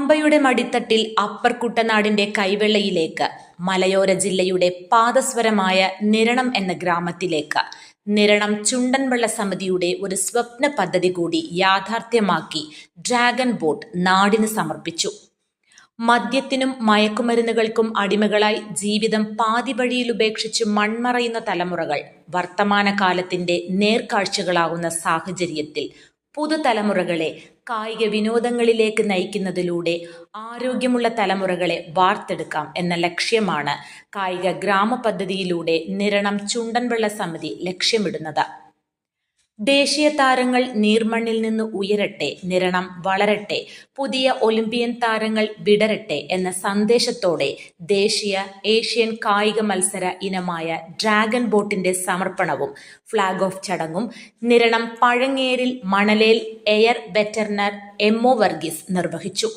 പമ്പയുടെ മടിത്തട്ടിൽ അപ്പർ കുട്ടനാടിന്റെ കൈവെള്ളയിലേക്ക്, മലയോര ജില്ലയുടെ പാദസ്വരമായ നിരണം എന്ന ഗ്രാമത്തിലേക്ക് നിരണം ചുണ്ടൻവെള്ള സമിതിയുടെ ഒരു സ്വപ്ന പദ്ധതി കൂടി യാഥാർത്ഥ്യമാക്കി ഡ്രാഗൺ ബോട്ട് നാടിന് സമർപ്പിച്ചു. മദ്യത്തിനും മയക്കുമരുന്നുകൾക്കും അടിമകളായി ജീവിതം പാതി വഴിയിലുപേക്ഷിച്ച് മൺമറയുന്ന തലമുറകൾ വർത്തമാനകാലത്തിന്റെ നേർക്കാഴ്ചകളാകുന്ന സാഹചര്യത്തിൽ പുതുതലമുറകളെ കായിക വിനോദങ്ങളിലേക്ക് നയിക്കുന്നതിലൂടെ ആരോഗ്യമുള്ള തലമുറകളെ വാർത്തെടുക്കാം എന്ന ലക്ഷ്യമാണ് കായിക ഗ്രാമ പദ്ധതിയിലൂടെ നിരണം ചുണ്ടൻവെള്ള സമിതി ലക്ഷ്യമിടുന്നത്. ദേശീയ താരങ്ങൾ നീർമണ്ണിൽ നിന്ന് ഉയരട്ടെ, നിരണം വളരട്ടെ, പുതിയ ഒളിമ്പിയൻ താരങ്ങൾ വിടരട്ടെ എന്ന സന്ദേശത്തോടെ ദേശീയ ഏഷ്യൻ കായിക മത്സര ഇനമായ ഡ്രാഗൺ ബോട്ടിന്റെ സമർപ്പണവും ഫ്ളാഗ് ഓഫ് ചടങ്ങും നിരണം പഴങ്ങേരിൽ മണലേൽ എയർ വെറ്ററിനർ എം.ഒ. വർഗീസ് നിർവഹിച്ചു.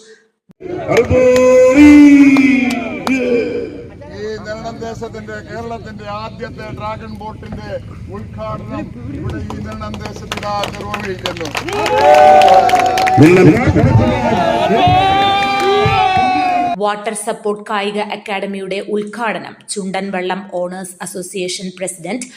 ദേശത്തിന്റെ കേരളത്തിന്റെ ആദ്യത്തെ ഡ്രാഗൺ ബോട്ടിന്റെ ഉദ്ഘാടനം ഇവിടെ ഈ നിരണം ദേശത്തിൽ നിർവഹിക്കുന്നു. വാട്ടർ സപ്പോർട്ട് കായിക അക്കാദമിയുടെ ഉദ്ഘാടനം Chundanvallam owners association president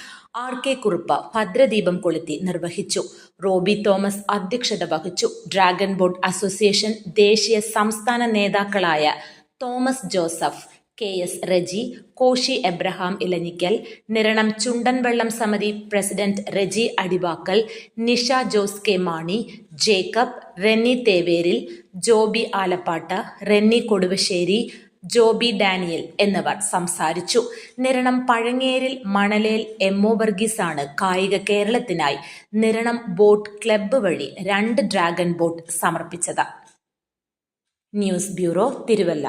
R K. Kurup ഭദ്രദീപം കൊളുത്തി നിർവഹിച്ചു. റോബി തോമസ് അധ്യക്ഷത വഹിച്ചു. ഡ്രാഗൺ ബോട്ട് അസോസിയേഷൻ ദേശീയ സംസ്ഥാന നേതാക്കളായ തോമസ് ജോസഫ്, കെ.എസ്. റെജി, കോശി എബ്രഹാം ഇലഞ്ഞിക്കൽ, നിരണം ചുണ്ടൻവെള്ളം സമിതി പ്രസിഡന്റ് റെജി അടിവാക്കൽ, നിഷ ജോസ് കെ മാണി, ജേക്കബ്, റെന്നി തേവേരിൽ, ജോബി ആലപ്പാട്ട്, റെന്നി കൊടുവശ്ശേരി, ജോബി ഡാനിയൽ എന്നിവർ സംസാരിച്ചു. നിരണം പഴങ്ങേരിൽ മണലേൽ എം.ഒ. വർഗീസാണ് കായിക കേരളത്തിനായി നിരണം ബോട്ട് ക്ലബ്ബ് വഴി 2 ഡ്രാഗൺ ബോട്ട് സമർപ്പിച്ചത്. News bureau, Thiruvalla.